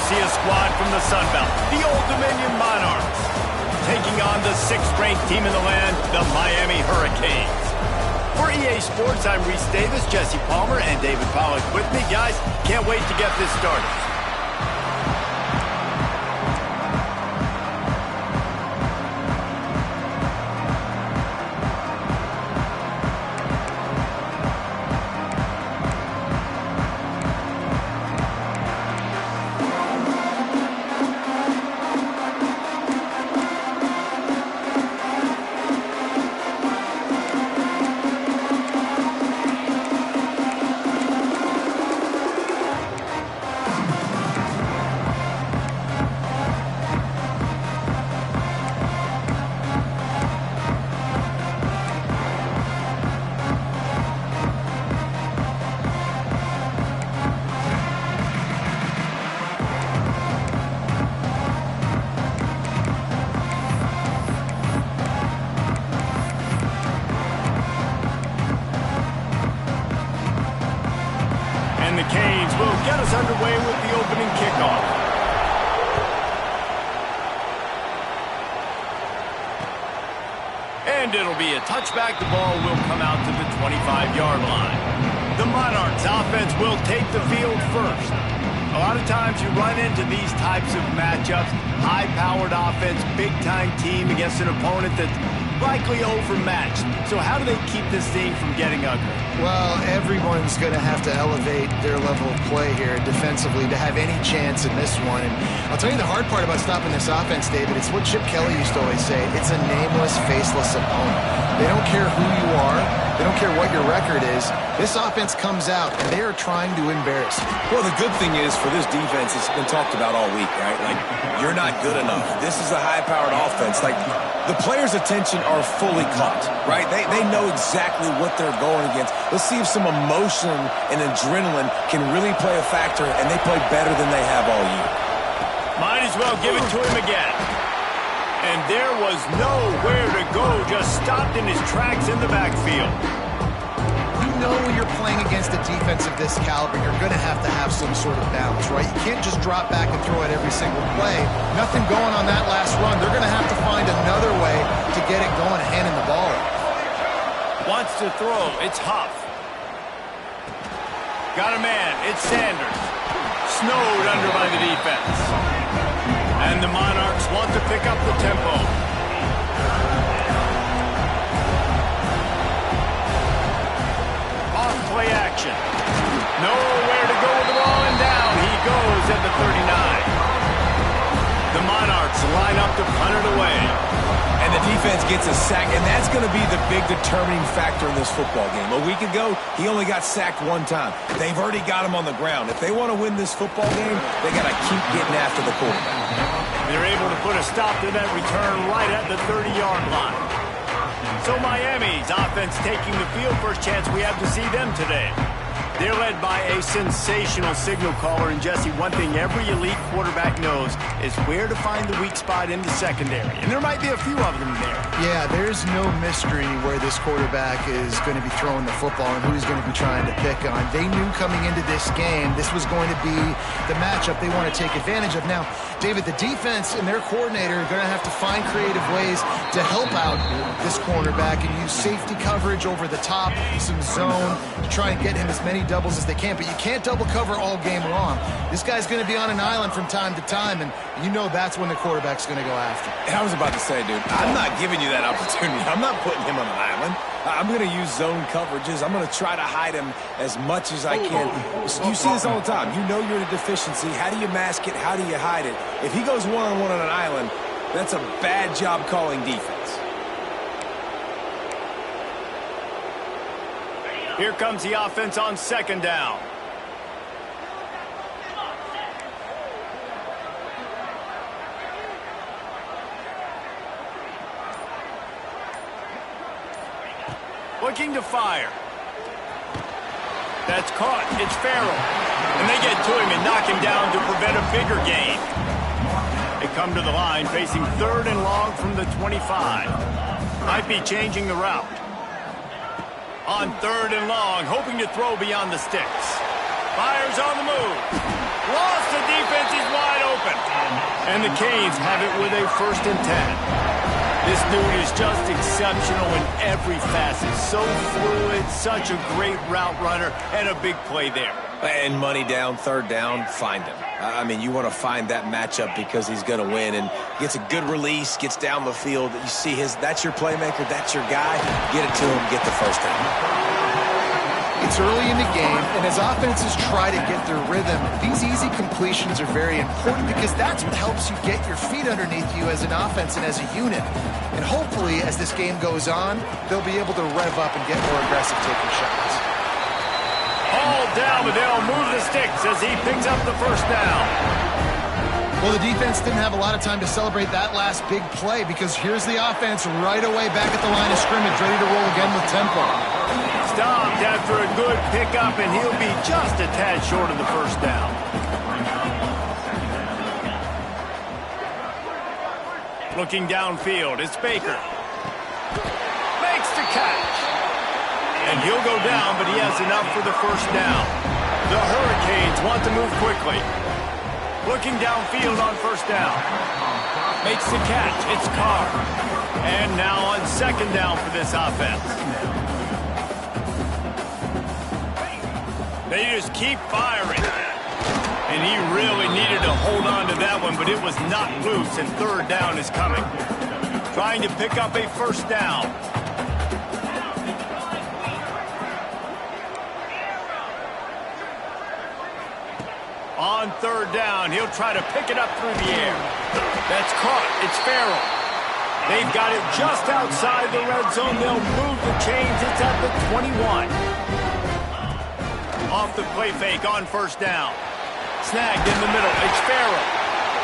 see a squad from the Sun Belt, the Old Dominion Monarchs, taking on the 6th-ranked team in the land, the Miami Hurricanes. For EA Sports, I'm Reese Davis, Jesse Palmer, and David Pollack with me. Guys, can't wait to get this started. And the Canes will get us underway with the opening kickoff. And it'll be a touchback. The ball will come out to the 25-yard line. The Monarchs offense will take the field first. A lot of times you run into these types of matchups. High-powered offense, big-time team against an opponent that's likely overmatched. So how do they keep this thing from getting ugly? Well, everyone's going to have to elevate their level of play here defensively to have any chance in this one. And I'll tell you the hard part about stopping this offense, David, it's what Chip Kelly used to always say. It's a nameless, faceless opponent. They don't care who you are. They don't care what your record is. This offense comes out, and they are trying to embarrass you. Well, the good thing is for this defense, it's been talked about all week, right? Like, you're not good enough. This is a high-powered offense. Like, the players' attention are fully caught, right? They know exactly what they're going against. Let's see if some emotion and adrenaline can really play a factor, and they play better than they have all year. Might as well give it to him again. And there was nowhere to go, just stopped in his tracks in the backfield. You know when you're playing against a defense of this caliber, you're going to have some sort of balance, right? You can't just drop back and throw it every single play. Nothing going on that last run. They're going to have to find another way to get it going, handing the ball off. Wants to throw. It's Huff. Got a man. It's Sanders. Snowed under by the defense. And the Monarchs want to pick up the tempo. Off play action. Nowhere to go with the ball, and down he goes at the 39. The Monarchs line up to punt it away. And the defense gets a sack, and that's going to be the big determining factor in this football game. A week ago, he only got sacked one time. They've already got him on the ground. If they want to win this football game, they got to keep getting after the quarterback. They're able to put a stop to that return right at the 30-yard line. So Miami's offense taking the field. First chance we have to see them today. They're led by a sensational signal caller. And, Jesse, one thing every elite quarterback knows is where to find the weak spot in the secondary. And there might be a few of them there. Yeah, there's no mystery where this quarterback is going to be throwing the football and who he's going to be trying to pick on. They knew coming into this game this was going to be the matchup they want to take advantage of. Now, David, the defense and their coordinator are going to have to find creative ways to help out this cornerback and use safety coverage over the top, some zone, to try and get him as many doubles as they can. But you can't double cover all game long. This guy's going to be on an island from time to time, and you know that's when the quarterback's going to go after. And I was about to say, dude, I'm not giving you that opportunity. I'm not putting him on an island. I'm going to use zone coverages. I'm going to try to hide him as much as I can. You see this all the time. You know you're in a deficiency. How do you mask it? How do you hide it? If he goes one-on-one on an island, that's a bad job calling defense. Here comes the offense on second down. Looking to fire. That's caught. It's Farrell. And they get to him and knock him down to prevent a bigger gain. They come to the line facing 3rd and long from the 25. Might be changing the route. On 3rd and long, hoping to throw beyond the sticks. Fires on the move. Lost, the defense is wide open. And the Canes have it with a 1st and 10. This dude is just exceptional in every facet. So fluid, such a great route runner, and a big play there. And money down, 3rd down, find him. I mean, you want to find that matchup because he's going to win, and gets a good release, gets down the field. You see that's your playmaker, that's your guy. Get it to him, get the 1st down. It's early in the game, and as offenses try to get their rhythm, these easy completions are very important because that's what helps you get your feet underneath you as an offense and as a unit. And hopefully, as this game goes on, they'll be able to rev up and get more aggressive taking shots. All down, but they'll move the sticks as he picks up the 1st down. Well, the defense didn't have a lot of time to celebrate that last big play because here's the offense right away back at the line of scrimmage, ready to roll again with tempo. Stopped after a good pickup, and he'll be just a tad short of the 1st down. Looking downfield, it's Baker. Makes the catch. And he'll go down, but he has enough for the 1st down. The Hurricanes want to move quickly. Looking downfield on 1st down. Makes the catch. It's Carr. And now on 2nd down for this offense. They just keep firing. And he really needed to hold on to that one, but it was not loose, and 3rd down is coming. Trying to pick up a 1st down. On 3rd down, he'll try to pick it up through the air. That's caught. It's Farrell. They've got it just outside the red zone. They'll move the chains. It's at the 21. Off the play fake on 1st down. Snagged in the middle. It's Farrell.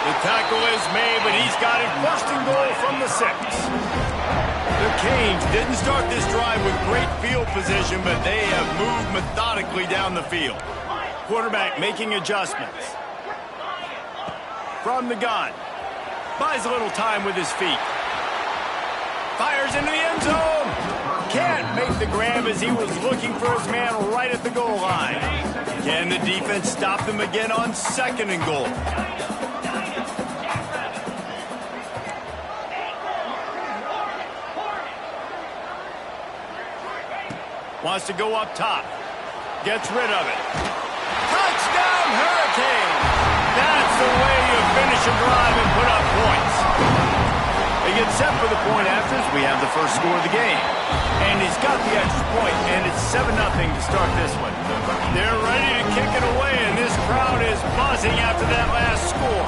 The tackle is made, but he's got it 1st and goal from the 6. The Canes didn't start this drive with great field position, but they have moved methodically down the field. Quarterback making adjustments. From the gun. Buys a little time with his feet. Fires into the end zone. Can't make the grab as he was looking for his man right at the goal line. Can the defense stop them again on 2nd and goal? Wants to go up top. Gets rid of it. Touchdown, Hurricane! That's the way you finish a drive and put up points. They get set for the point after as we have the 1st score of the game. And he's got the extra point, and it's 7-0 to start this one. They're ready to kick it away, and this crowd is buzzing after that last score.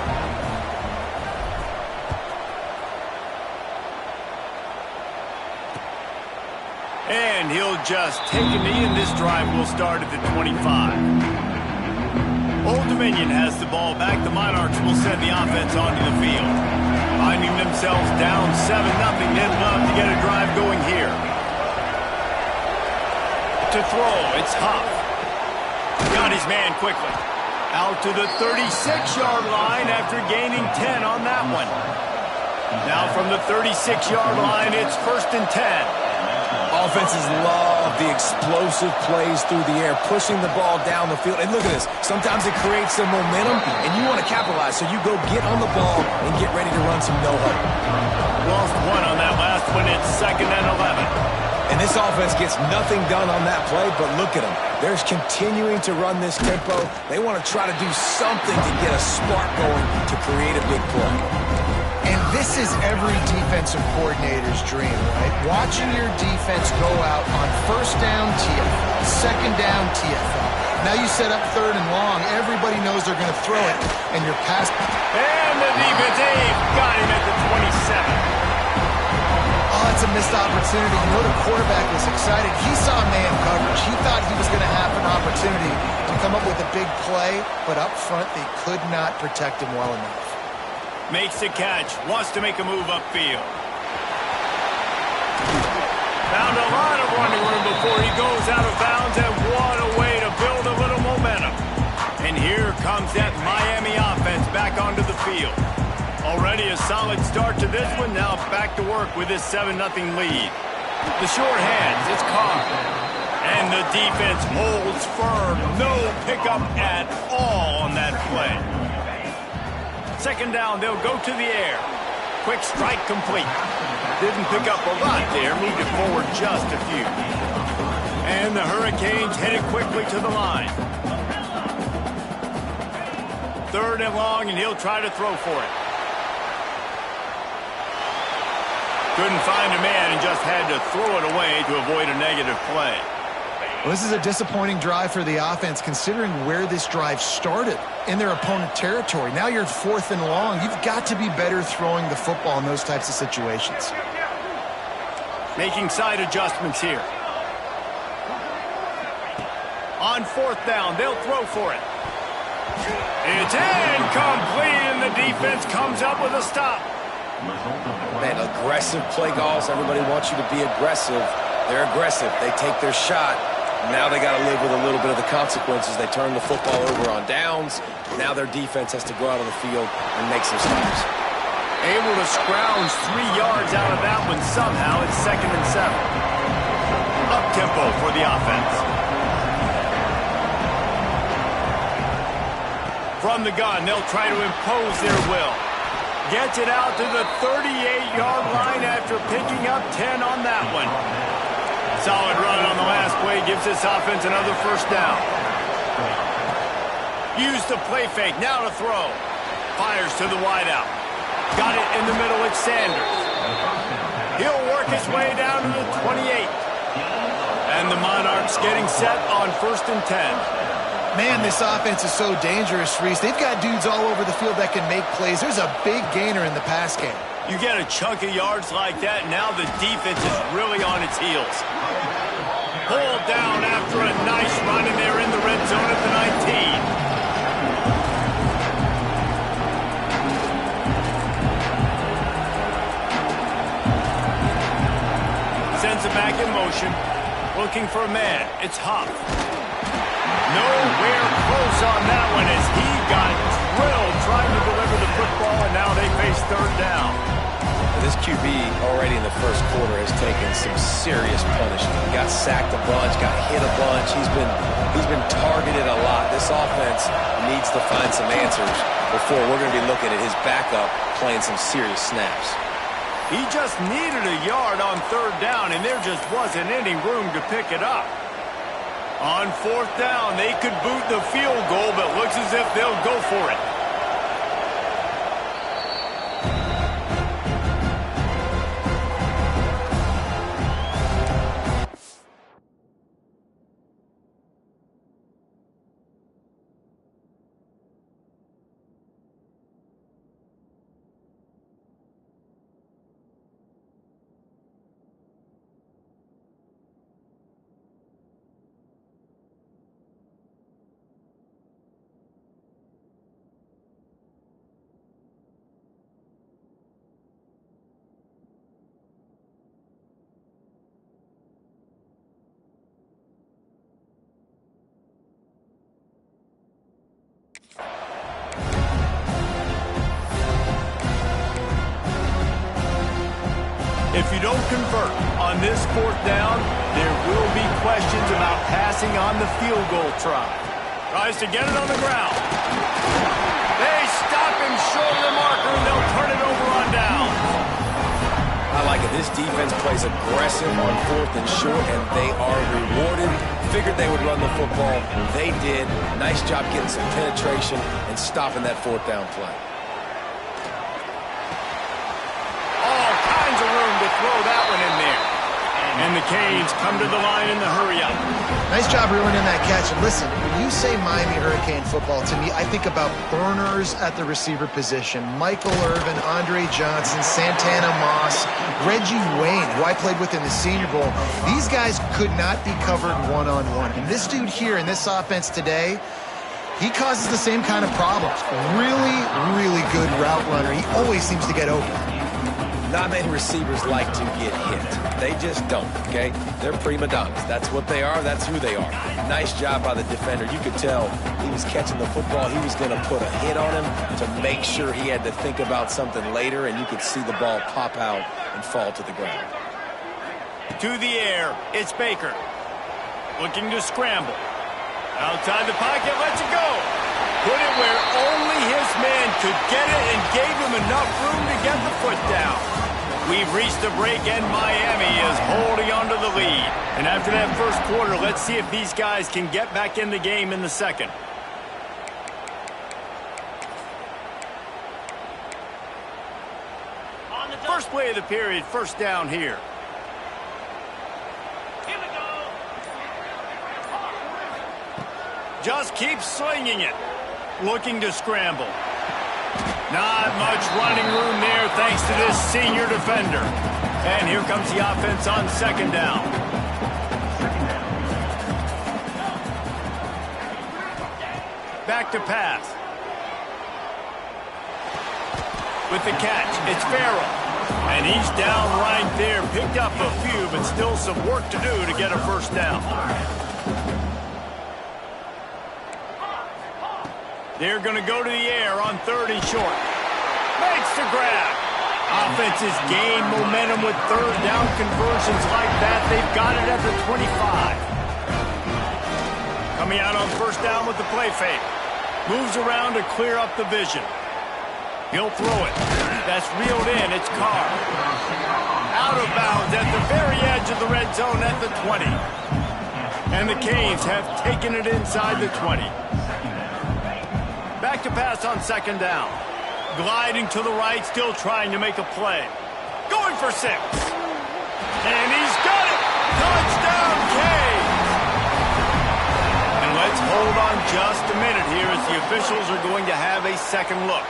And he'll just take a knee, and this drive will start at the 25. Old Dominion has the ball back. The Monarchs will send the offense onto the field. Finding themselves down 7-0, they'd love to get a drive going here. To throw, it's Huff. Got his man quickly. Out to the 36-yard line after gaining 10 on that one. Now from the 36-yard line, it's 1st and 10. Offenses love the explosive plays through the air, pushing the ball down the field. And look at this. Sometimes it creates some momentum, and you want to capitalize. So you go get on the ball and get ready to run some no-huddle. Lost 1 on that last one. It's 2nd and 11. And this offense gets nothing done on that play, but look at them. They're continuing to run this tempo. They want to try to do something to get a spark going to create a big play. And this is every defensive coordinator's dream, right? Watching your defense go out on 1st down, TFL, 2nd down, TFL. Now you set up 3rd and long. Everybody knows they're going to throw it, and you're past. And the defense, got him at the 27. Oh, it's a missed opportunity. You know the quarterback was excited. He saw man coverage. He thought he was going to have an opportunity to come up with a big play, but up front they could not protect him well enough. Makes the catch. Wants to make a move upfield. Found a lot of running room before he goes out of bounds, and what a way to build a little momentum. And here comes that Miami offense back onto the field. Already a solid start to this one. Now back to work with this 7-0 lead. The short hands, it's Carr. And the defense holds firm. No pickup at all on that play. Second down, they'll go to the air. Quick strike complete. Didn't pick up a lot there. Moved it forward just a few. And the Hurricanes headed quickly to the line. Third and long, and he'll try to throw for it. Couldn't find a man and just had to throw it away to avoid a negative play. Well, this is a disappointing drive for the offense, considering where this drive started in their opponent territory. Now you're 4th and long. You've got to be better throwing the football in those types of situations. Making side adjustments here. On 4th down, they'll throw for it. It's incomplete, and the defense comes up with a stop. Man, aggressive play calls. Everybody wants you to be aggressive. They're aggressive. They take their shot. Now they got to live with a little bit of the consequences. They turn the football over on downs. Now their defense has to go out on the field and make some stops. Able to scrounge 3 yards out of that one somehow. It's 2nd and 7. Up-tempo for the offense. From the gun, they'll try to impose their will. Gets it out to the 38-yard line after picking up 10 on that one. Solid run on the last play gives this offense another first down. Use the play fake, now to throw. Fires to the wideout. Got it in the middle, it's Sanders. He'll work his way down to the 28. And the Monarchs getting set on 1st and 10. Man, this offense is so dangerous, Reese. They've got dudes all over the field that can make plays. There's a big gainer in the pass game. You get a chunk of yards like that, now the defense is really on its heels. Pulled down after a nice run, and they're in the red zone at the 19. Sends it back in motion. Looking for a man. It's Huff. Nowhere close on that one as he got drilled trying to deliver the football, and now they face 3rd down. This QB already in the first quarter has taken some serious punishment. He got sacked a bunch, got hit a bunch. He's been targeted a lot. This offense needs to find some answers before we're going to be looking at his backup playing some serious snaps. He just needed a yard on 3rd down, and there just wasn't any room to pick it up. On 4th down, they could boot the field goal, but looks as if they'll go for it. If you don't convert on this 4th down, there will be questions about passing on the field goal try. Tries to get it on the ground. They stop him short of the marker, and they'll turn it over on down. I like it. This defense plays aggressive on 4th and short, and they are rewarded. Figured they would run the football. They did. Nice job getting some penetration and stopping that 4th down play. Throw that one in there. And the Canes come to the line in the hurry-up. Nice job reeling in that catch. And listen, when you say Miami Hurricane football, to me, I think about burners at the receiver position. Michael Irvin, Andre Johnson, Santana Moss, Reggie Wayne, who I played with in the Senior Bowl. These guys could not be covered one-on-one. And this dude here in this offense today, he causes the same kind of problems. Really, really good route runner. He always seems to get open. Not many receivers like to get hit. They just don't, okay? They're prima donnas. That's what they are. That's who they are. Nice job by the defender. You could tell he was catching the football. He was going to put a hit on him to make sure he had to think about something later, and you could see the ball pop out and fall to the ground. To the air, it's Baker. looking to scramble. Outside the pocket, lets it go. Put it where only his man could get it and gave him enough room to get the foot down. We've reached the break, and Miami is holding on to the lead. And after that first quarter, let's see if these guys can get back in the game in the second. First play of the period, first down here. Here we go. Just keep slinging it. Looking to scramble. Not much running room there thanks to this senior defender. And here comes the offense on second down. Back to pass. With the catch, it's Farrell. And he's down right there. Picked up a few, but still some work to do to get a first down. They're going to go to the air on third and short. Makes the grab. Offenses gain momentum with third down conversions like that. They've got it at the 25. Coming out on first down with the play fake. Moves around to clear up the vision. He'll throw it. That's reeled in. It's Carr. Out of bounds at the very edge of the red zone at the 20. And the Canes have taken it inside the 20. Back to pass on second down. Gliding to the right, still trying to make a play. Going for 6. And he's got it. Touchdown, Canes. And let's hold on just a minute here as the officials are going to have a second look.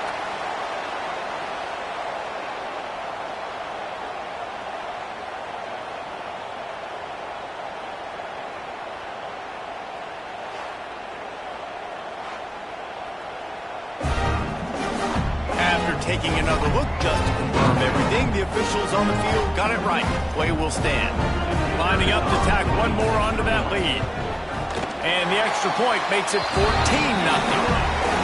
Taking another look just to confirm everything. The officials on the field got it right. Play will stand. Lining up to tack one more onto that lead. And the extra point makes it 14-0.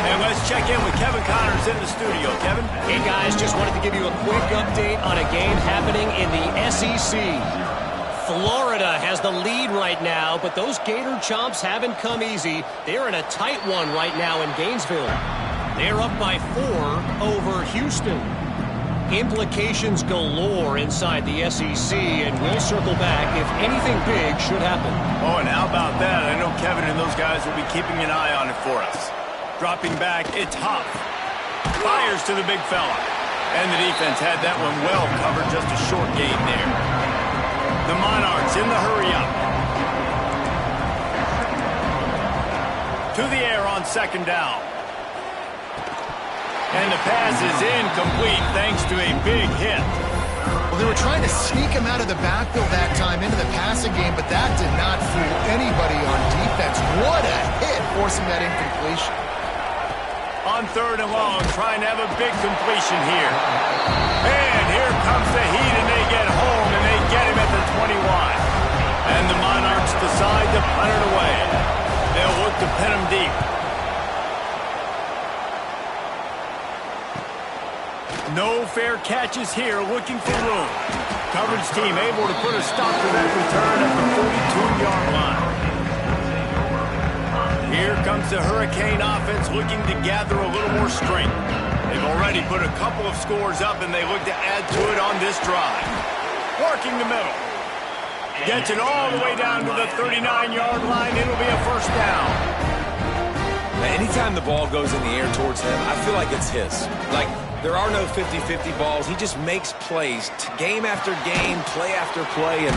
And let's check in with Kevin Connors in the studio. Kevin? Hey, guys, just wanted to give you a quick update on a game happening in the SEC. Florida has the lead right now, but those Gator Chomps haven't come easy. They're in a tight one right now in Gainesville. They're up by 4 over Houston. Implications galore inside the SEC, and we'll circle back if anything big should happen. Oh, and how about that? I know Kevin and those guys will be keeping an eye on it for us. Dropping back, it's Huff. Fires to the big fella. And the defense had that one well covered, just a short gain there. The Monarchs in the hurry-up. To the air on second down. And the pass is incomplete thanks to a big hit. Well, they were trying to sneak him out of the backfield that time into the passing game, but that did not fool anybody on defense. What a hit, forcing that incompletion. On third and long, trying to have a big completion here. And here comes the heat, and they get home, and they get him at the 21. And the Monarchs decide to punt it away. They'll look to pin him deep. No fair catches here, looking for room. Coverage team able to put a stop to that return at the 42-yard line. Here comes the Hurricane offense looking to gather a little more strength. They've already put a couple of scores up, and they look to add to it on this drive. Working the middle. Gets it all the way down to the 39-yard line. It'll be a first down. Anytime the ball goes in the air towards him, I feel like it's his. Like, there are no 50-50 balls. He just makes plays, game after game, play after play, and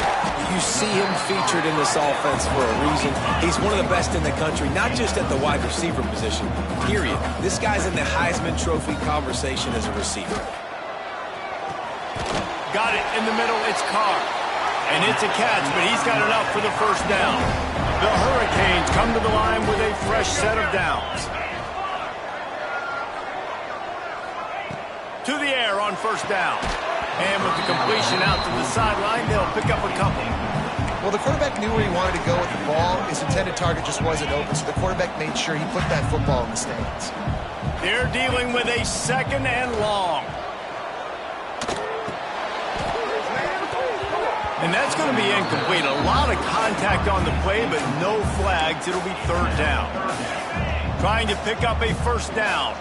you see him featured in this offense for a reason. He's one of the best in the country, not just at the wide receiver position, period. This guy's in the Heisman Trophy conversation as a receiver. Got it in the middle. It's Carr. And it's a catch, but he's got enough for the first down. The Hurricanes come to the line with a fresh set of downs. To the air on first down. And with the completion out to the sideline, they'll pick up a couple. Well, the quarterback knew where he wanted to go with the ball. His intended target just wasn't open, so the quarterback made sure he put that football in the stands. They're dealing with a second and long. And that's going to be incomplete. A lot of contact on the play, but no flags. It'll be third down. Trying to pick up a first down.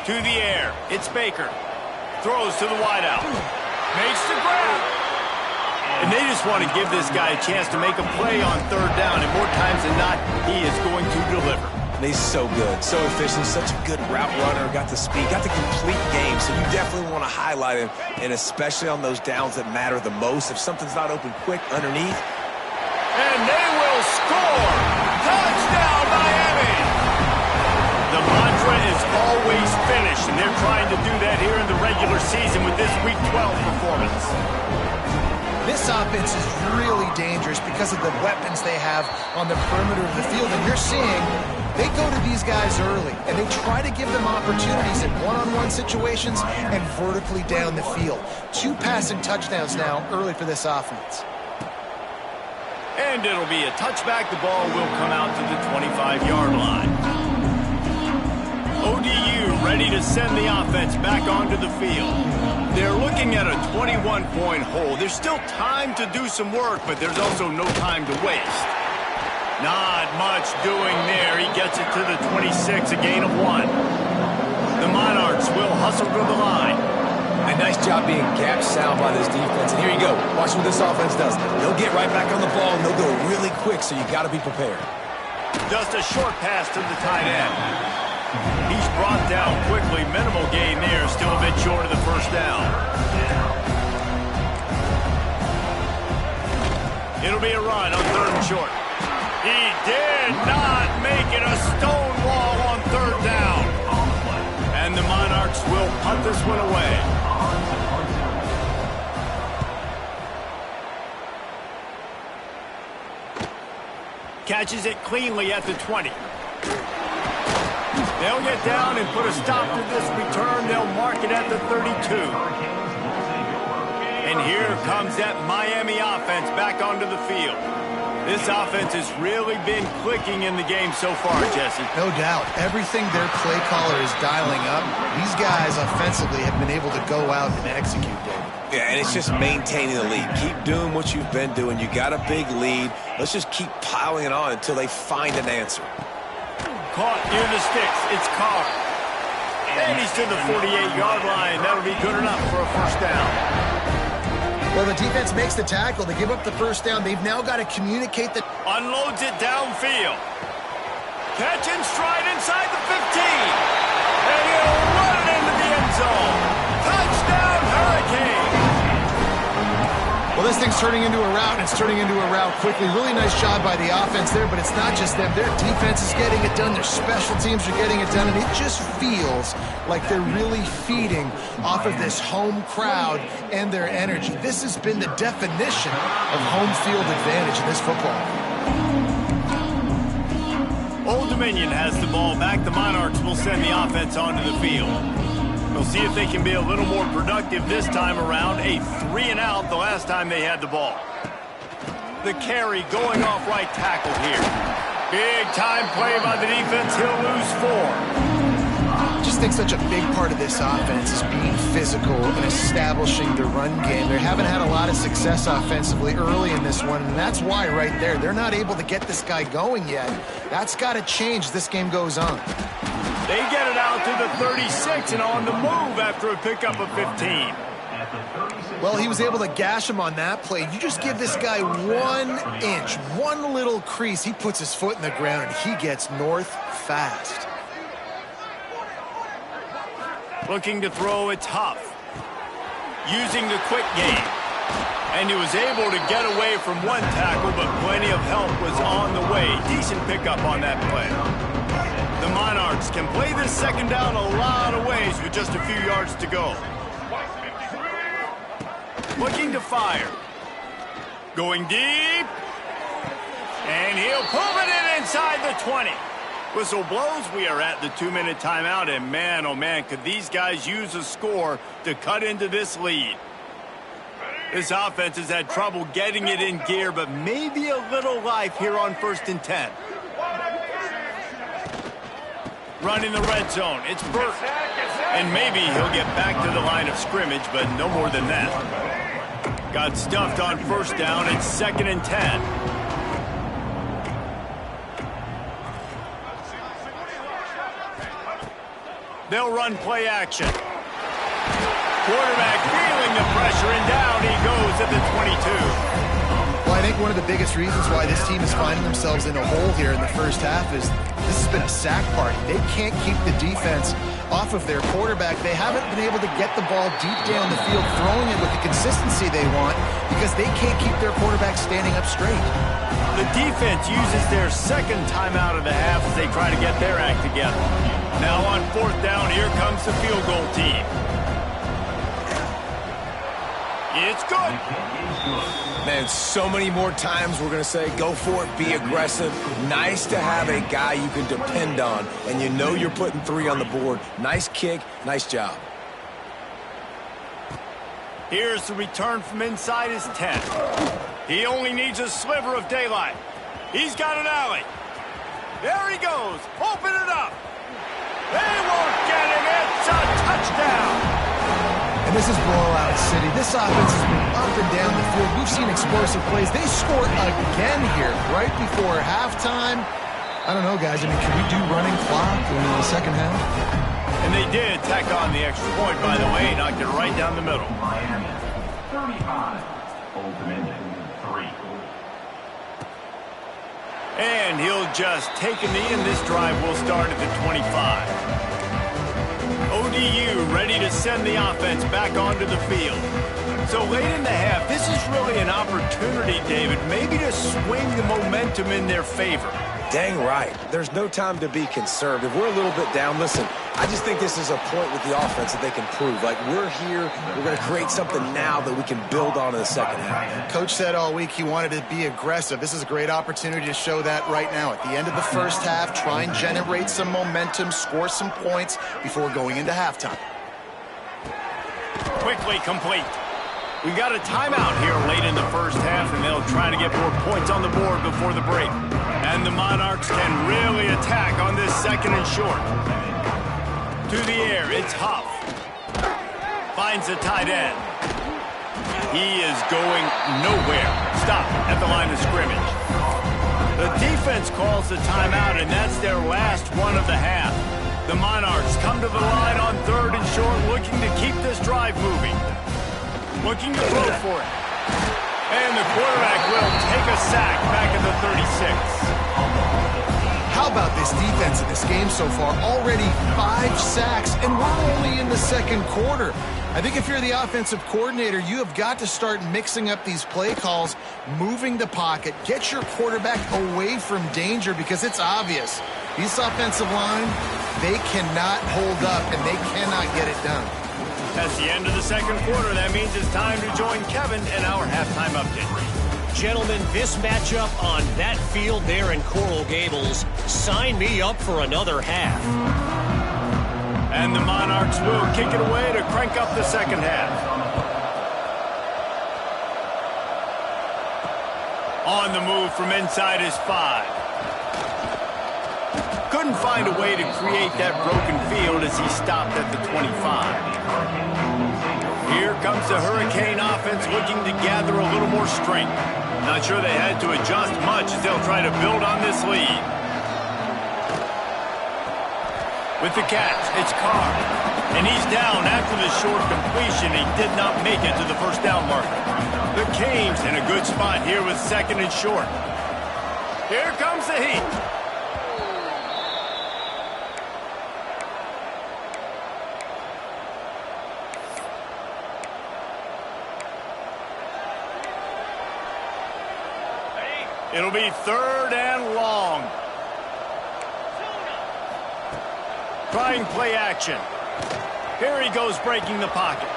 To the air. It's Baker. Throws to the wideout. Makes the grab. And they just want to give this guy a chance to make a play on third down. And more times than not, he is going to deliver. And he's so good, so efficient, such a good route runner, got the speed, got the complete game, so you definitely want to highlight him, and especially on those downs that matter the most. If something's not open quick underneath. And they will score! Touchdown, Miami! The mantra is always finish, and they're trying to do that here in the regular season with this Week 12 performance. This offense is really dangerous because of the weapons they have on the perimeter of the field. And you're seeing they go to these guys early, and they try to give them opportunities in one-on-one situations and vertically down the field. 2 passing touchdowns now early for this offense. And it'll be a touchback. The ball will come out to the 25-yard line. ODU ready to send the offense back onto the field. They're looking at a 21-point hole. There's still time to do some work, but there's also no time to waste. Not much doing there. He gets it to the 26, a gain of 1. The Monarchs will hustle to the line. A nice job being gap sound by this defense. And here you go. Watch what this offense does. They'll get right back on the ball, and they'll go really quick, so you got to be prepared. Just a short pass to the tight end. He's brought down quickly. Minimal gain there. Still a bit short of the first down. It'll be a run on 3rd and short. He did not make it. A stone wall on 3rd down. And the Monarchs will punt this one away. Catches it cleanly at the 20. They'll get down and put a stop to this return. They'll mark it at the 32. And here comes that Miami offense back onto the field. This offense has really been clicking in the game so far, Jesse. No doubt. Everything their play caller is dialing up, these guys offensively have been able to go out and execute, David. Yeah, and it's just maintaining the lead. Keep doing what you've been doing. You got a big lead. Let's just keep piling it on until they find an answer. Caught near the sticks. It's Carr. And he's to the 48-yard line. That'll be good enough for a first down. Well, the defense makes the tackle. They give up the first down. They've now got to communicate the... Unloads it downfield. Catch and stride inside the 15. And he'll run it into the end zone. Touchdown, Hurricane. Well, this thing's turning into a route, and it's turning into a route quickly. Really nice job by the offense there, but it's not just them. Their defense is getting it done. Their special teams are getting it done, and it just feels like they're really feeding off of this home crowd and their energy. This has been the definition of home field advantage in this football. Old Dominion has the ball back. The Monarchs will send the offense onto the field. We'll see if they can be a little more productive this time around. A 3-and-out the last time they had the ball. The carry going off right tackle here. Big time play by the defense. He'll lose 4. I just think such a big part of this offense is being physical and establishing the run game. They haven't had a lot of success offensively early in this one, and that's why right there, they're not able to get this guy going yet. That's got to change as this game goes on. They get it out to the 36 and on the move after a pickup of 15. Well, he was able to gash him on that play. You just give this guy 1 inch, one little crease, he puts his foot in the ground, and he gets north fast. Looking to throw, it's Huff. Using the quick game. And he was able to get away from one tackle, but plenty of help was on the way. Decent pickup on that play. The Monarchs can play this second down a lot of ways with just a few yards to go. Looking to fire. Going deep. And he'll pull it in inside the 20. Whistle blows. We are at the 2-minute timeout. And man, oh man, could these guys use a score to cut into this lead. This offense has had trouble getting it in gear, but maybe a little life here on 1st and 10. Running the red zone. It's Burt. And maybe he'll get back to the line of scrimmage, but no more than that. Got stuffed on first down. It's 2nd and 10. They'll run play action. Quarterback feeling the pressure, and down he goes at the 22. Well, I think one of the biggest reasons why this team is finding themselves in a hole here in the first half is this has been a sack party. They can't keep the defense off of their quarterback. They haven't been able to get the ball deep down the field, throwing it with the consistency they want because they can't keep their quarterback standing up straight. The defense uses their second timeout of the half as they try to get their act together. Now on 4th down, here comes the field goal team. It's good. Man, so many more times we're going to say, go for it, be aggressive. Nice to have a guy you can depend on, and you know you're putting 3 on the board. Nice kick, nice job. Here's the return from inside his 10. He only needs a sliver of daylight. He's got an alley. There he goes. Open it up. They won't get him. It's a touchdown. And this is blowout city. This offense has been up and down the field. We've seen explosive plays. They scored again here right before halftime. I don't know, guys. I mean, can we do running clock in the second half? And they did tack on the extra point, by the way. Knocked it right down the middle. Miami, 35. Old Dominion, 3. And he'll just take a knee, and this drive will start at the 25. ODU ready to send the offense back onto the field. So late in the half, this is really an opportunity, David, maybe to swing the momentum in their favor. Dang right. There's no time to be conservative. We're a little bit down. Listen, I just think this is a point with the offense that they can prove. Like, we're here, we're going to create something now that we can build on in the second half. Coach said all week he wanted to be aggressive. This is a great opportunity to show that right now. At the end of the first half, try and generate some momentum, score some points before going into halftime. Quickly complete. We got a timeout here late in the first half, and they'll try to get more points on the board before the break. And the Monarchs can really attack on this 2nd and short. To the air, it's Huff. Finds the tight end. He is going nowhere. Stop at the line of scrimmage. The defense calls the timeout, and that's their last one of the half. The Monarchs come to the line on 3rd and short, looking to keep this drive moving. Looking to throw for it. And the quarterback will take a sack back at the 36. How about this defense in this game so far? Already 5 sacks, and we're only in the second quarter. I think if you're the offensive coordinator, you have got to start mixing up these play calls, moving the pocket, get your quarterback away from danger because it's obvious. This offensive line, they cannot hold up, and they cannot get it done. That's the end of the second quarter. That means it's time to join Kevin in our halftime update. Gentlemen, this matchup on that field there in Coral Gables, sign me up for another half. And the Monarchs will kick it away to crank up the second half. On the move from inside his 5. Couldn't find a way to create that broken field as he stopped at the 25. Here comes the Hurricane offense looking to gather a little more strength. Not sure they had to adjust much as they'll try to build on this lead. With the catch, it's Carr. And he's down after the short completion. He did not make it to the first down marker. The Canes in a good spot here with 2nd and short. Here comes the heat. It'll be 3rd and long. Trying play action. Here he goes breaking the pocket.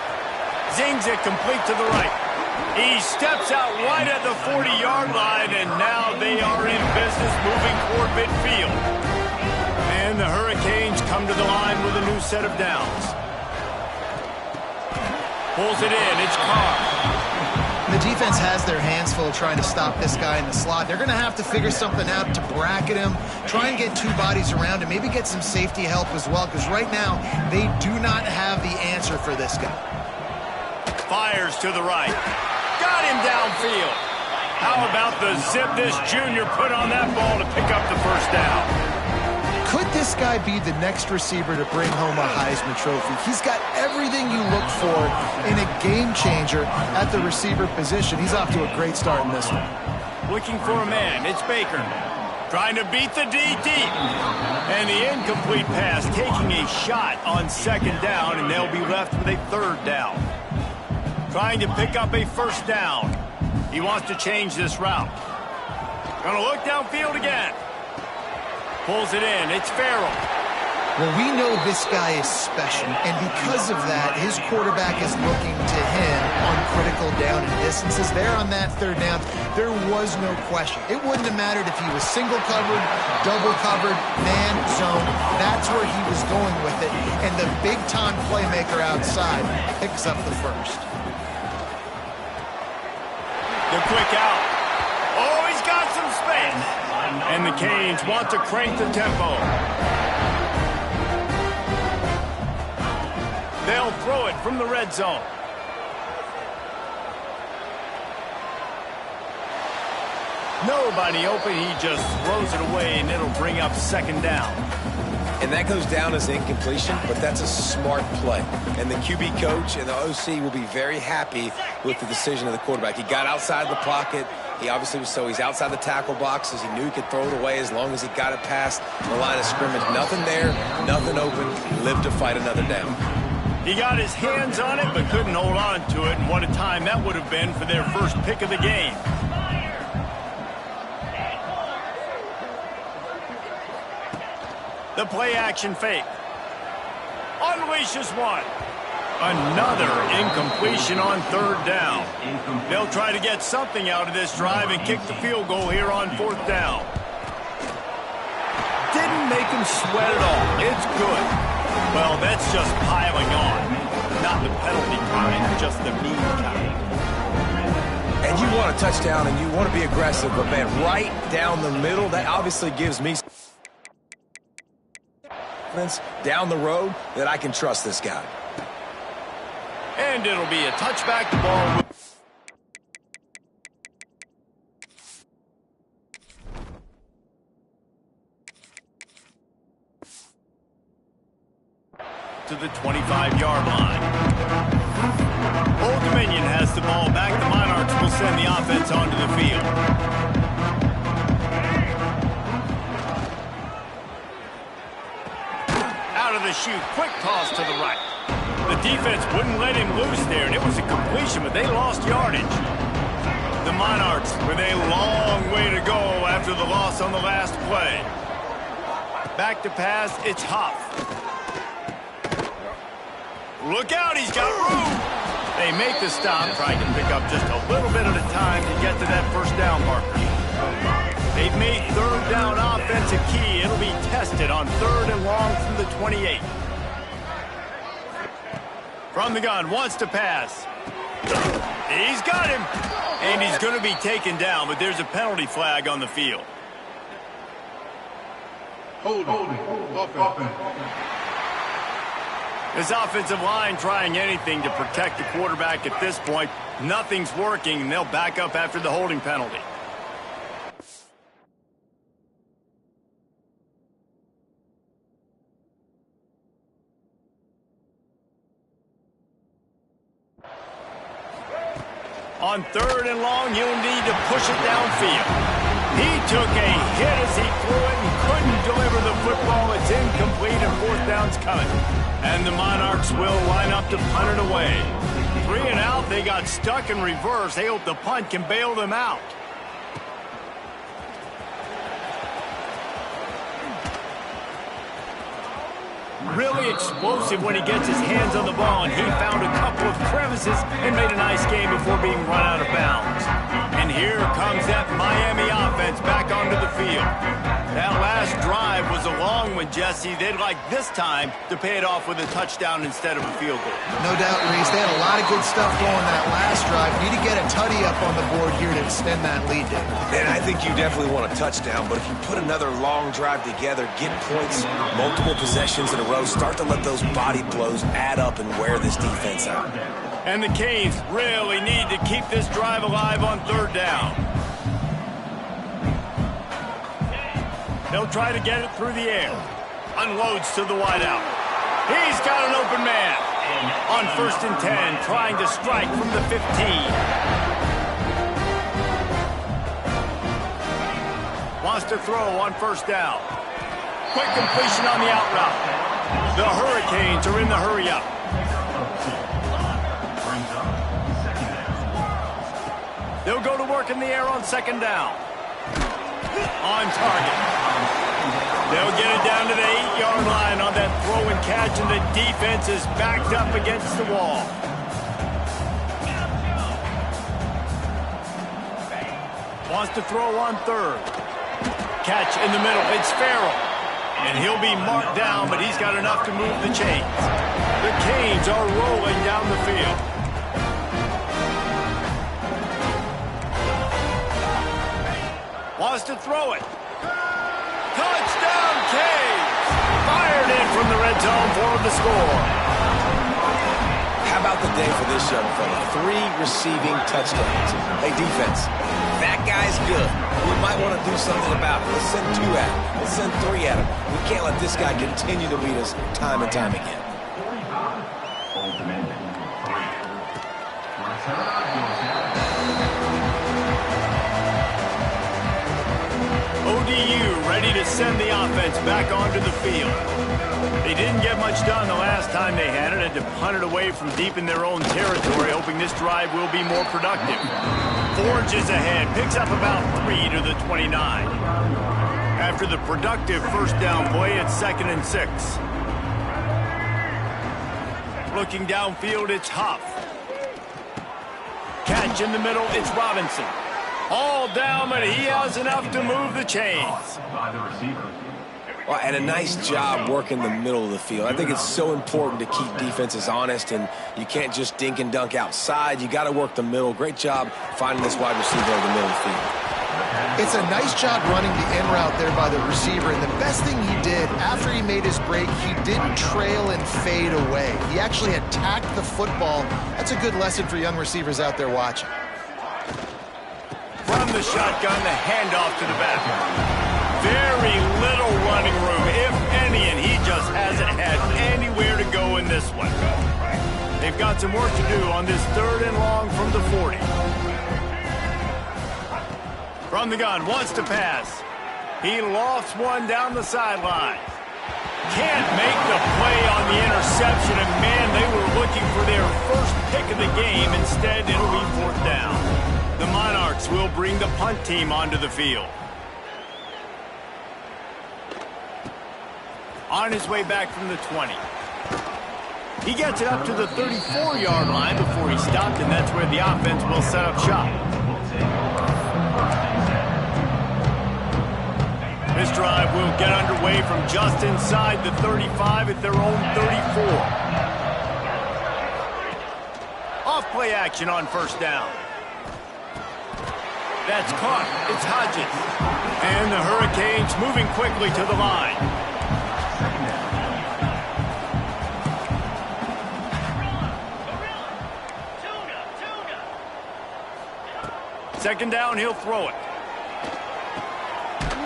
Zings it complete to the right. He steps out right at the 40-yard line, and now they are in business moving toward midfield. And the Hurricanes come to the line with a new set of downs. Pulls it in. It's Carr. The defense has their hands full trying to stop this guy in the slot. They're going to have to figure something out to bracket him, try and get two bodies around him, maybe get some safety help as well, because right now they do not have the answer for this guy. Fires to the right. Got him downfield. How about the zip this junior put on that ball to pick up the first down? Could this guy be the next receiver to bring home a Heisman Trophy? He's got everything you look for in a game changer at the receiver position. He's off to a great start in this one. Looking for a man. It's Baker. Trying to beat the D deep. And the incomplete pass taking a shot on second down, and they'll be left with a third down. Trying to pick up a first down. He wants to change this route. Gonna look downfield again. Pulls it in. It's Farrell. Well, we know this guy is special, and because of that, his quarterback is looking to him on critical down and distances. There on that third down, there was no question. It wouldn't have mattered if he was single covered, double covered, man, zone. That's where he was going with it, and the big-time playmaker outside picks up the first. The quick out. Oh, he's got some space. And the Canes want to crank the tempo. They'll throw it from the red zone. Nobody open. He just throws it away, and it'll bring up second down. And that goes down as incompletion, but that's a smart play. And the QB coach and the OC will be very happy with the decision of the quarterback. He got outside the pocket. He obviously was he's outside the tackle boxes. He knew he could throw it away as long as he got it past the line of scrimmage. Nothing there, nothing open. Lived to fight another down. He got his hands on it, but couldn't hold on to it. And what a time that would have been for their first pick of the game. The play action fake. Unleashes one. Another incompletion on third down. They'll try to get something out of this drive and kick the field goal here on fourth down. Didn't make him sweat at all. It's good. Well, that's just piling on. Not the penalty kind, just the mean kind. And you want a touchdown and you want to be aggressive, but man, right down the middle, that obviously gives me down the road that I can trust this guy. And it'll be a touchback. The ball to the 25-yard line. Old Dominion has the ball back. The Monarchs will send the offense onto the field. Out of the chute, quick toss to the right. The defense wouldn't let him loose there, and it was a completion, but they lost yardage. The Monarchs with a long way to go after the loss on the last play. Back to pass, it's Huff. Look out, he's got room. They make the stop, trying to pick up just a little bit at a time to get to that first down marker. They've made third down offense a key. It'll be tested on third and long from the 28. From the gun, wants to pass. He's got him. And he's going to be taken down, but there's a penalty flag on the field. This offensive line trying anything to protect the quarterback at this point. Nothing's working, and they'll back up after the holding penalty. On third and long, you'll need to push it downfield. He took a hit as he threw it and couldn't deliver the football. It's incomplete and fourth down's coming. And the Monarchs will line up to punt it away. 3 and out, they got stuck in reverse. They hope the punt can bail them out. Really explosive when he gets his hands on the ball, and he found a couple of crevices and made a nice game before being run out of bounds. And here comes that Miami offense back onto the field. That last drive was a long one, Jesse. They'd like this time to pay it off with a touchdown instead of a field goal. No doubt, Reese. They had a lot of good stuff going that last drive. Need to get a tutty up on the board here to extend that lead, Dave. And I think you definitely want a touchdown, but if you put another long drive together, get points, multiple possessions in a row, start to let those body blows add up and wear this defense out. And the Canes really need to keep this drive alive on third down. They'll try to get it through the air. Unloads to the wideout. He's got an open man. On 1st and 10, trying to strike from the 15. Wants to throw on 1st down. Quick completion on the out route. The Hurricanes are in the hurry-up. They'll go to work in the air on 2nd down. On target. They'll get it down to the 8-yard line on that throw and catch, and the defense is backed up against the wall. Wants to throw on 3rd. Catch in the middle. It's Farrell. And he'll be marked down, but he's got enough to move the chains. The Canes are rolling down the field. Wants to throw it. Touchdown, Canes! Fired in from the red zone for the score. How about the day for this young fella? 3 receiving touchdowns. Hey, defense, that guy's good. We might want to do something about it. Let's send 2 at him. Let's send 3 at him. We can't let this guy continue to beat us time and time again. 45, Old Dominion, 3. Return goes down. ODU ready to send the offense back onto the field. They didn't get much done the last time they had it, and to punt it away from deep in their own territory, hoping this drive will be more productive. Forges ahead, picks up about 3 to the 29. After the productive 1st down play, it's 2nd and 6. Looking downfield, it's Huff. Catch in the middle, it's Robinson. All down, but he has enough to move the chains. By the receiver. Well, and a nice job working the middle of the field. I think it's so important to keep defenses honest, and you can't just dink and dunk outside. You got to work the middle. Great job finding this wide receiver in the middle of the field. It's a nice job running the in route there by the receiver, and the best thing he did after he made his break, he didn't trail and fade away. He actually attacked the football. That's a good lesson for young receivers out there watching. From the shotgun, the handoff to the back. Very little running room, if any, and he just hasn't had anywhere to go in this one. They've got some work to do on this 3rd and long from the 40. From the gun, wants to pass. He lofts one down the sideline. Can't make the play on the interception, and man, they were looking for their first pick of the game. Instead, it'll be 4th down. The Monarchs will bring the punt team onto the field. On his way back from the 20. He gets it up to the 34-yard line before he stopped, and that's where the offense will set up shop. This drive will get underway from just inside the 35 at their own 34. Off play action on 1st down. That's caught. It's Hodges. And the Hurricanes moving quickly to the line. 2nd down, he'll throw it.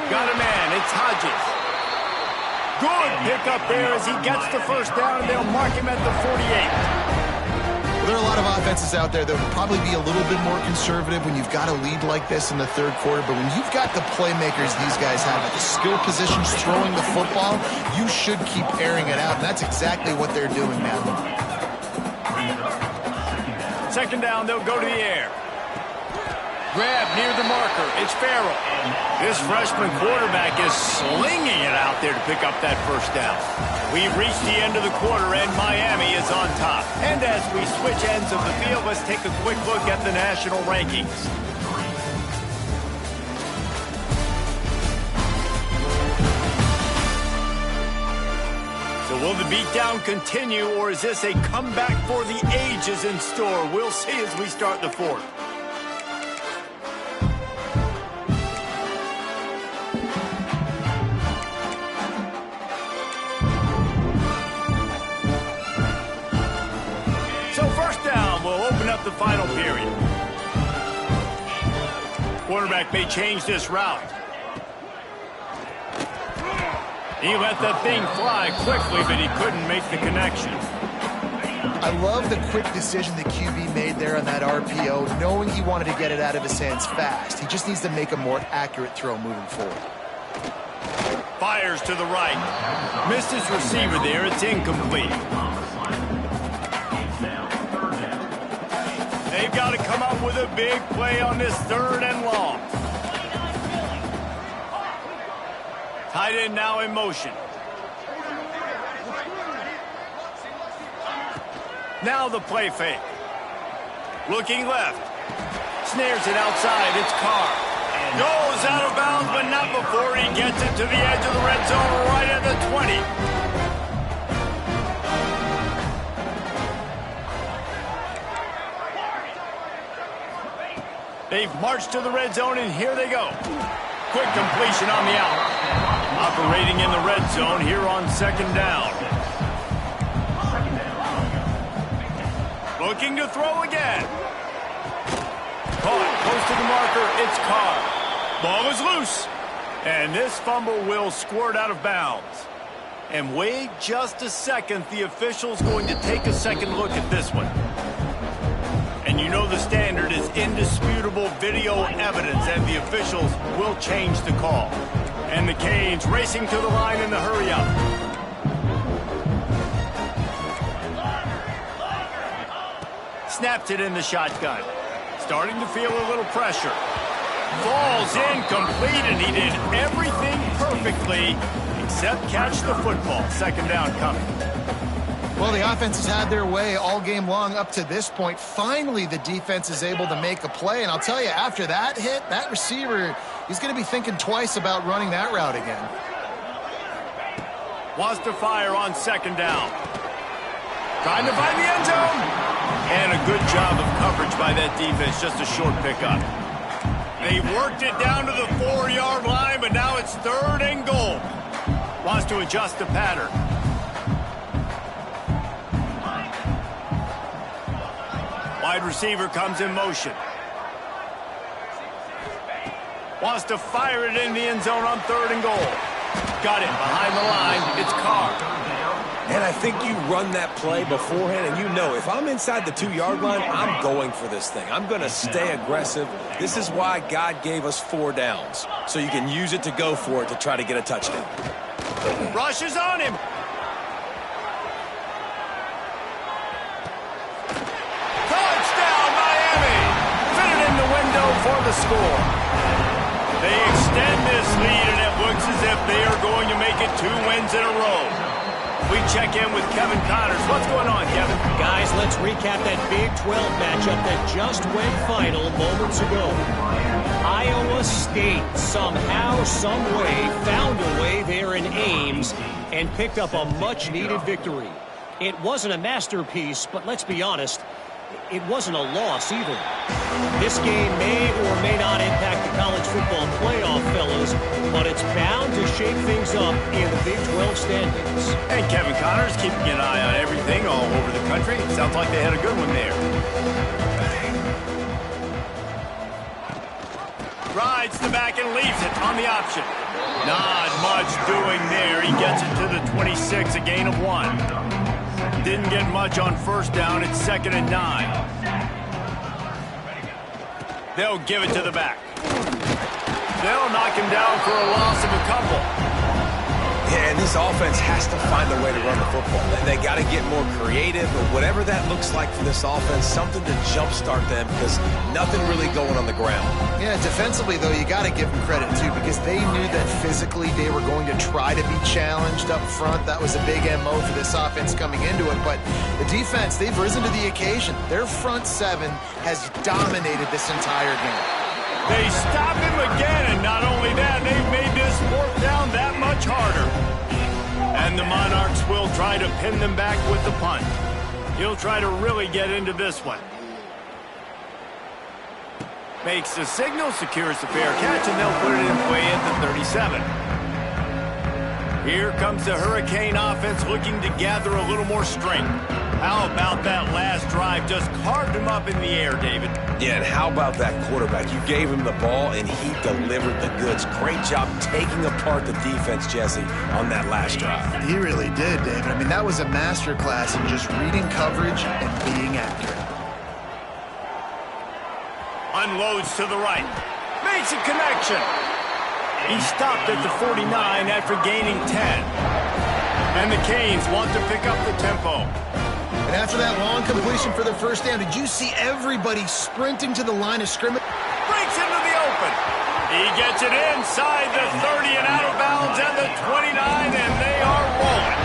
Got a man. It's Hodges. Good pickup there as he gets the 1st down, and they'll mark him at the 48. Well, there are a lot of offenses out there that would probably be a little bit more conservative when you've got a lead like this in the 3rd quarter, but when you've got the playmakers these guys have at the skill positions throwing the football, you should keep airing it out, and that's exactly what they're doing now. 2nd down, they'll go to the air. Grab near the marker. It's Farrell. This freshman quarterback is slinging it out there to pick up that 1st down. We've reached the end of the quarter, and Miami is on top. And as we switch ends of the field, let's take a quick look at the national rankings. So will the beatdown continue, or is this a comeback for the ages in store? We'll see as we start the fourth. So first down, we'll open up the final period. Quarterback may change this route. He let that thing fly quickly, but he couldn't make the connection. I love the quick decision the QB made there on that RPO, knowing he wanted to get it out of his hands fast. He just needs to make a more accurate throw moving forward. Fires to the right. Missed his receiver there. It's incomplete. They've got to come up with a big play on this 3rd and long. Tight end now in motion. Now the play fake. Looking left. Snares it outside. It's Carr. Goes out of bounds, but not before he gets it to the edge of the red zone right at the 20. They've marched to the red zone, and here they go. Quick completion on the out. Operating in the red zone here on 2nd down. Looking to throw again. Caught close to the marker. It's Carr. Ball is loose. And this fumble will squirt out of bounds. And wait just a second. The official's going to take a second look at this one. And you know the standard is indisputable video evidence, and the officials will change the call. And the Canes racing to the line in the hurry-up. Snaps it in the shotgun. Starting to feel a little pressure. Falls incomplete, and he did everything perfectly except catch the football. 2nd down coming. Well, the offense has had their way all game long up to this point. Finally, the defense is able to make a play. And I'll tell you, after that hit, that receiver, he's going to be thinking twice about running that route again. Wants to fire on 2nd down. Trying to find the end zone. And a good job of coverage by that defense. Just a short pickup. They worked it down to the 4-yard line, but now it's 3rd and goal. Wants to adjust the pattern. Wide receiver comes in motion. Wants to fire it in the end zone on 3rd and goal. Got it behind the line. It's Carr. And I think you run that play beforehand, and you know if I'm inside the 2-yard line, I'm going for this thing. I'm going to stay aggressive. This is why God gave us 4 downs, so you can use it to go for it to try to get a touchdown. Rushes on him. Touchdown, Miami! Fit it in the window for the score. They extend this lead, and it looks as if they are going to make it 2 wins in a row. We check in with Kevin Connors. What's going on, Kevin? Guys, let's recap that Big 12 matchup that just went final moments ago. Iowa State somehow, some way, found a way there in Ames and picked up a much-needed victory. It wasn't a masterpiece, but let's be honest, it wasn't a loss either. This game may or may not impact the college football playoff, fellas, but it's bound to shake things up in the Big 12 standings. And Kevin Connors keeping an eye on everything all over the country. Sounds like they had a good one there. Rides the back and leaves it on the option. Not much doing there. He gets it to the 26, a gain of 1. Didn't get much on 1st down. It's 2nd and 9. They'll give it to the back. They'll knock him down for a loss of a couple. Yeah, and this offense has to find a way to run the football. They got to get more creative, but whatever that looks like for this offense, something to jumpstart them because nothing really going on the ground. Yeah, defensively, though, you got to give them credit, too, because they knew that physically they were going to try to be challenged up front. That was a big MO for this offense coming into it. But the defense, they've risen to the occasion. Their front 7 has dominated this entire game. They stop him again, and not only that, they've made this 4th down that much harder. And And the Monarchs will try to pin them back with the punt. He'll try to really get into this one. Makes the signal, secures the fair catch, and they'll put it in play at the 37. Here comes the Hurricane offense looking to gather a little more strength. How about that last drive? Just carved him up in the air, David. Yeah, and how about that quarterback? You gave him the ball, and he delivered the goods. Great job taking apart the defense, Jesse, on that last drive. He really did, David. I mean, that was a masterclass in just reading coverage and being accurate. Unloads to the right. Makes a connection. He stopped at the 49 after gaining 10. And the Canes want to pick up the tempo. And after that long completion for the first down, did you see everybody sprinting to the line of scrimmage? Breaks into the open. He gets it inside the 30 and out of bounds at the 29, and they are rolling.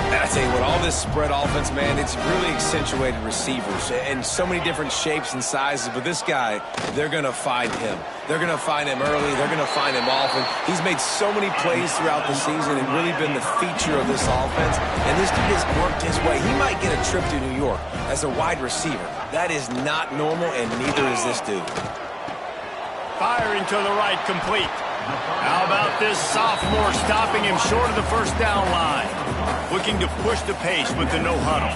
And I tell you what, all this spread offense, man, it's really accentuated receivers and so many different shapes and sizes. But this guy, they're going to find him. They're going to find him early. They're going to find him often. He's made so many plays throughout the season and really been the feature of this offense. And this dude has worked his way. He might get a trip to New York as a wide receiver. That is not normal, and neither is this dude. Firing to the right, complete. How about this sophomore stopping him short of the first down line? Looking to push the pace with the no huddle.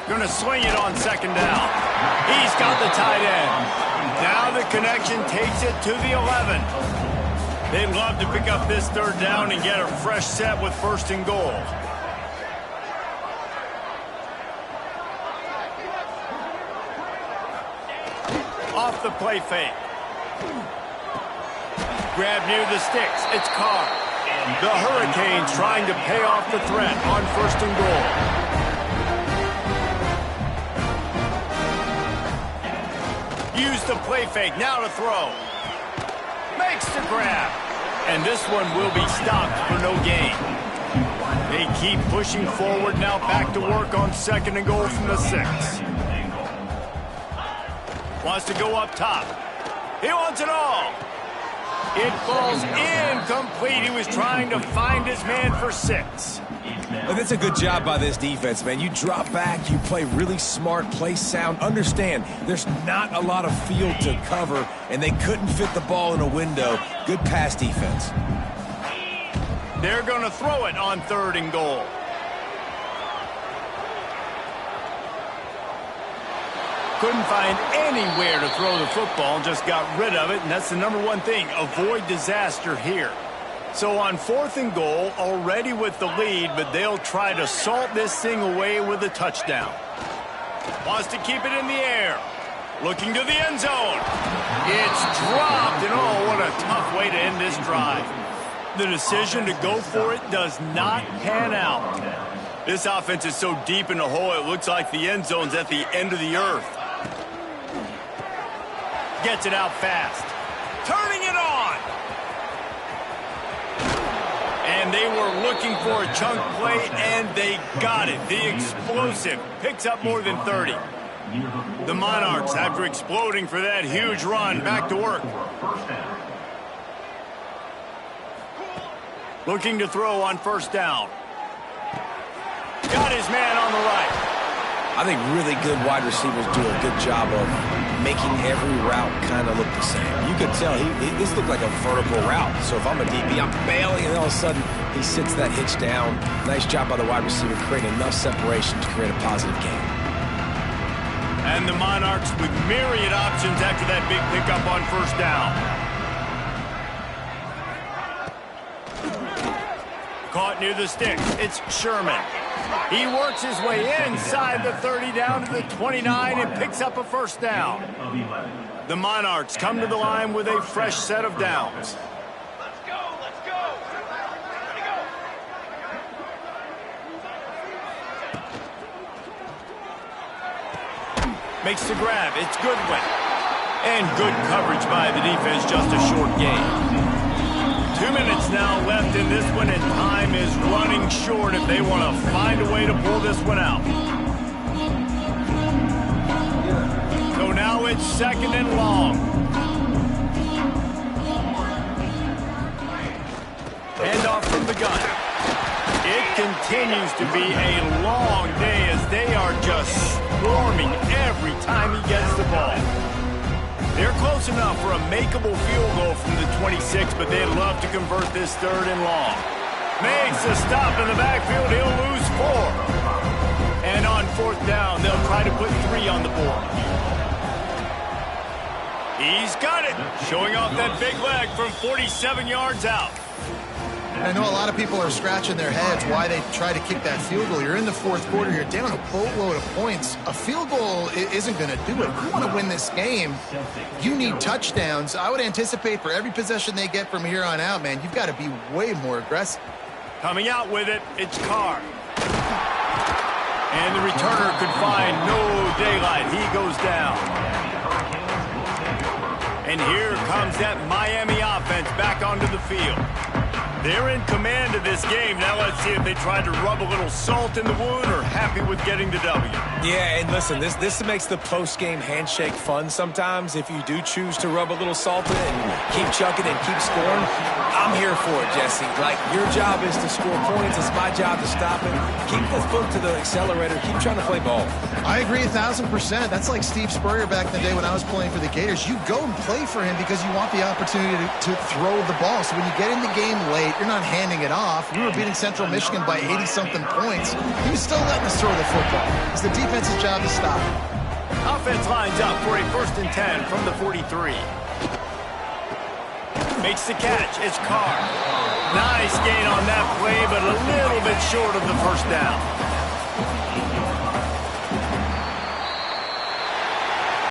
Going to swing it on second down. He's got the tight end. Now the connection takes it to the 11. They'd love to pick up this third down and get a fresh set with first and goal. Off the play fake. Grab near the sticks. It's Carr. The Hurricanes trying to pay off the threat on first and goal. Use the play fake. Now to throw. Makes the grab. And this one will be stopped for no gain. They keep pushing forward. Now back to work on second and goal from the 6. Wants to go up top. He wants it all. It falls incomplete. He was trying to find his man for 6. And that's a good job by this defense, man. You drop back, you play really smart, play sound. Understand, there's not a lot of field to cover, and they couldn't fit the ball in a window. Good pass defense. They're going to throw it on third and goal. Couldn't find anywhere to throw the football, just got rid of it, and that's the number one thing. Avoid disaster here. So on fourth and goal, already with the lead, but they'll try to salt this thing away with a touchdown. Wants to keep it in the air. Looking to the end zone. It's dropped, and oh, what a tough way to end this drive. The decision to go for it does not pan out. This offense is so deep in the hole, it looks like the end zone's at the end of the earth. Gets it out fast. Turning it on. And they were looking for a chunk play, and they got it. The explosive picks up more than 30. The Monarchs, after exploding for that huge run, back to work. Looking to throw on first down. Got his man on the right. I think really good wide receivers do a good job of making every route kind of look the same. You could tell this looked like a vertical route. So if I'm a DB, I'm bailing, and all of a sudden he sits that hitch down. Nice job by the wide receiver, creating enough separation to create a positive gain. And the Monarchs with myriad options after that big pickup on first down. Caught near the sticks. It's Sherman. He works his way inside the 30 down to the 29 and picks up a first down. The Monarchs come to the line with a fresh set of downs. Let's go, let's go. Ready to go. Makes the grab. It's Goodwin. And good coverage by the defense, just a short gain. 2 minutes now left in this one, and time is running short if they want to find a way to pull this one out. So now it's second and long. Hand off shotgun. It continues to be a long day as they are just swarming every time he gets the ball. They're close enough for a makeable field goal from the 26, but they'd love to convert this 3rd and long. Makes a stop in the backfield. He'll lose 4. And on 4th down, they'll try to put 3 on the board. He's got it, showing off that big leg from 47 yards out. I know a lot of people are scratching their heads why they try to kick that field goal. You're in the 4th quarter. You're down a boatload of points. A field goal isn't going to do it. If you want to win this game, you need touchdowns. I would anticipate for every possession they get from here on out, man, you've got to be way more aggressive. Coming out with it, it's Carr. And the returner could find no daylight. He goes down. And here comes that Miami offense back onto the field. They're in command of this game. Now let's see if they try to rub a little salt in the wound or happy with getting the W. Yeah, and listen, this makes the post-game handshake fun sometimes. If you do choose to rub a little salt in and keep chucking and keep scoring, I'm here for it, Jesse. Like, your job is to score points. It's my job to stop it. Keep the foot to the accelerator. Keep trying to play ball. I agree 1,000%. That's like Steve Spurrier back in the day when I was playing for the Gators. You go and play for him because you want the opportunity to throw the ball. So when you get in the game late, you're not handing it off. We were beating Central Michigan by 80-something points. He was still letting us throw the football. It's the defense's job to stop. Offense lines up for a 1st and 10 from the 43. Makes the catch. It's Carr. Nice gain on that play, but a little bit short of the 1st down.